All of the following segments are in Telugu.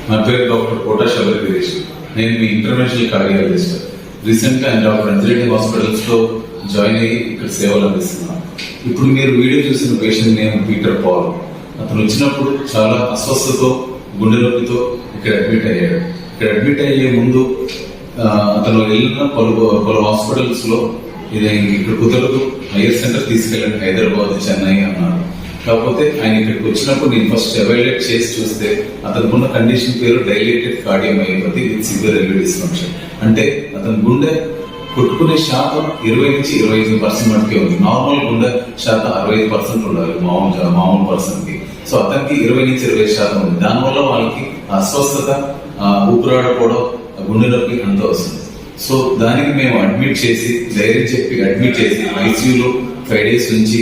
నా పేరు డాక్టర్ కోటా శబరి గిరీష్. నేను మీ ఇంటర్నేషనల్ కార్డియాలజిస్ట్. రీసెంట్ గా డాక్టర్ అంజరెడ్డి హాస్పిటల్స్ లో జాయిన్ అయ్యి ఇక్కడ సేవలు అందిస్తున్నాను. ఇప్పుడు మీరు వీడియో చూసిన పేషెంట్ నేమ్ పీటర్ పాల్. అతను వచ్చినప్పుడు చాలా అస్వస్థతో గుండె నొప్పితో ఇక్కడ అడ్మిట్ అయ్యాడు. ఇక్కడ అడ్మిట్ అయ్యే ముందు అతను వెళ్ళిన పలు హాస్పిటల్స్ లో ఇది ఇక్కడ కుదరదు, హైయర్ సెంటర్ తీసుకెళ్ళండి, హైదరాబాద్, చెన్నై అన్నారు. కాకపోతే ఆయన ఇక్కడికి వచ్చినప్పుడు నేను ఫస్ట్ ఎవాల్యుయేట్ చేసి చూస్తే అతనుకున్న కండిషన్ పేరు dilated cardiomyopathy with severe LV dysfunction. అంటే అతని గుండె కొట్టుకునే శాతం 20 నుంచి 25% మటుకే ఉంది. నార్మల్ గుండె శాతం 65% ఉండాలి మామూలు పర్సన్ కి. సో అతనికి 20 నుంచి 25% ఉంది. దానివల్ల వాళ్ళకి అస్వస్థత, ఊపిరాడకపోవడం, గుండె నొప్పి అంతా వస్తుంది. సో దానికి మేము అడ్మిట్ చేసి ధైర్యం చెప్పి అడ్మిట్ చేసి ఐసీయూలో 5 days నుంచి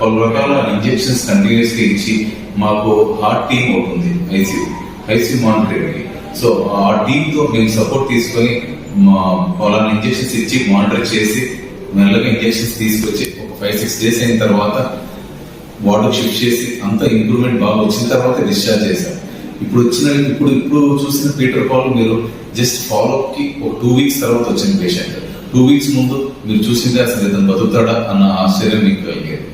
పలు రకాల ఇంజెక్షన్స్ కంటిన్యూస్ గా ఇచ్చి మాకు హార్ట్ టీమ్ అవుతుంది ఐసీయూ మానిటరింగ్. సో ఆ టీమ్ తో మేము సపోర్ట్ తీసుకొని వాళ్ళని ఇంజెక్షన్స్ ఇచ్చి మానిటర్ చేసి మెల్లగా ఇంజెక్షన్స్ తీసుకొచ్చి ఒక 5-6 days అయిన తర్వాత వార్డుకు షిఫ్ట్ చేసి అంత ఇంప్రూవ్మెంట్ బాగా వచ్చిన తర్వాత డిశ్చార్జ్ చేశారు. ఇప్పుడు చూసిన పీటర్ పాల్ మీరు జస్ట్ ఫాలోఅప్ కి ఒక 2 weeks తర్వాత వచ్చిన పేషెంట్. 2 weeks ముందు మీరు చూసిందే అసలు ఇతను బతుకుతాడా అన్న ఆశ్చర్యం మీకు కలిగేది.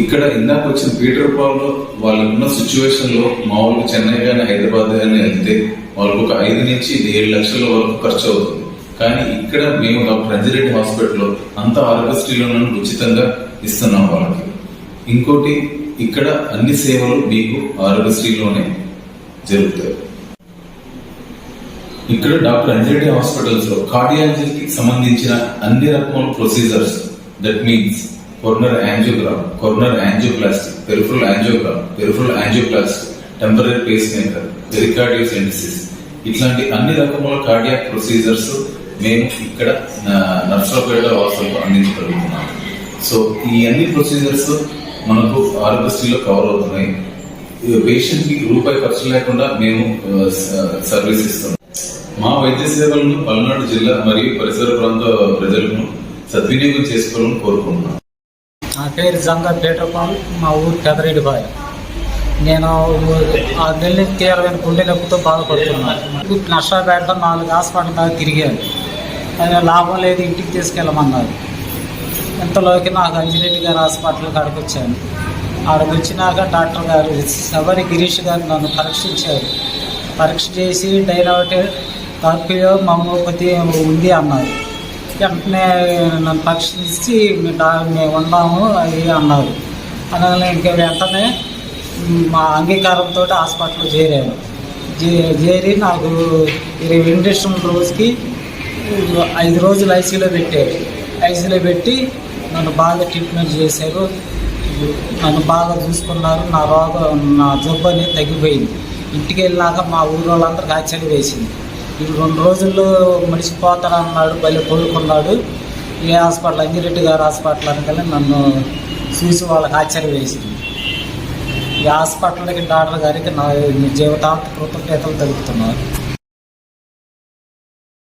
ఇక్కడ ఇందాక వచ్చిన పీటర్ పాల్ లో వాళ్ళకున్న సిచ్యువేషన్ లో మామూలుగా చెన్నై గానీ హైదరాబాద్ గానీ వెళ్తే వాళ్ళకు ఒక 5 నుంచి 7 లక్షల వరకు ఖర్చు అవుతుంది. కానీ ఇక్కడ మేము డాక్టర్ అంజిరెడ్డి హాస్పిటల్లో అంత ఆరోగ్యశ్రీలో ఉచితంగా ఇస్తున్నాం వాళ్ళకి. ఇంకోటి, ఇక్కడ అన్ని సేవలు మీకు ఆరోగ్యశ్రీలోనే జరుగుతాయి. ఇక్కడ డాక్టర్ అంజిరెడ్డి హాస్పిటల్స్ లో కార్డియాలజీకి సంబంధించిన అన్ని రకముల procedures, that means coronary angiogram, coronary angioplasty, peripheral angioplasty, temporary pacemaker, pericardiocentesis, ఇట్లాంటి అన్ని రకముల కార్డియాక్ ప్రొసీజర్స్ మేము ఇక్కడ నర్సరావుపేట హాస్పిటల్లో అందించగలుగుతున్నాం. సో ఈ అన్ని ప్రొసీజర్స్ మనకు ఆరోగ్యశ్రీలో కవర్ అవుతున్నాయి. పేషెంట్ కి రూపాయి ఖర్చు లేకుండా మేము సర్వీస్ ఇస్తున్నాం. మా వైద్య సేవలను పల్నాడు జిల్లా మరియు పరిసర ప్రాంత ప్రజలను సద్వినియోగం చేసుకోవాలని కోరుకుంటున్నాం. నా పేరు జంగా పీటర్ పాల్, మా ఊరు పెదరెడ్డిపాయ. నేను 6 నెలల నుంచి తీవ్రమైన గుండె నొప్పితో బాధపడుతున్నాను. నర్సరావుపేట 4 హాస్పిటల్ దాకా తిరిగాను. అది లాభం లేదు, ఇంటికి తీసుకెళ్ళమన్నారు. ఇంతలోకి నాకు అంజిరెడ్డి గారి హాస్పిటల్ కాడికి వచ్చాను. ఆడికి వచ్చినాక డాక్టర్ గారు శబరి గిరీష్ గారు నన్ను పరీక్షించారు. పరీక్ష చేసి డైలైటెడ్ కార్డియో మయోపతి ఉంది అన్నారు. వెంటనే నన్ను పరీక్షించి మేము ఉన్నాము అది అన్నారు. అనగానే ఇంకా వెంటనే మా అంగీకారంతో హాస్పిటల్లో చేరాను. చేరి నాకు 20 ఇంజక్షన్ల రోజుకి 5 రోజులు ఐసీయూలో పెట్టారు. ఐసీయూలో పెట్టి నన్ను బాగా ట్రీట్మెంట్ చేశారు. నన్ను బాగా చూసుకున్నారు. నా జబ్బు అనేది తగ్గిపోయింది. ఇంటికి వెళ్ళినాక మా ఊరు వాళ్ళందరికీ ఆశ్చర్యం వేసింది. ఈ 2 రోజుల్లో మడిచిపోతారన్నాడు, బలి కోలుకున్నాడు. ఏ హాస్పిటల్, అంజిరెడ్డి గారి హాస్పిటల్ అనగానే నన్ను చూసి వాళ్ళకి ఆశ్చర్యం వేసింది. ఈ హాస్పిటల్కి డాక్టర్ గారికి నా జీవితాంత కృతజ్ఞతలు తెలుపుతున్నారు.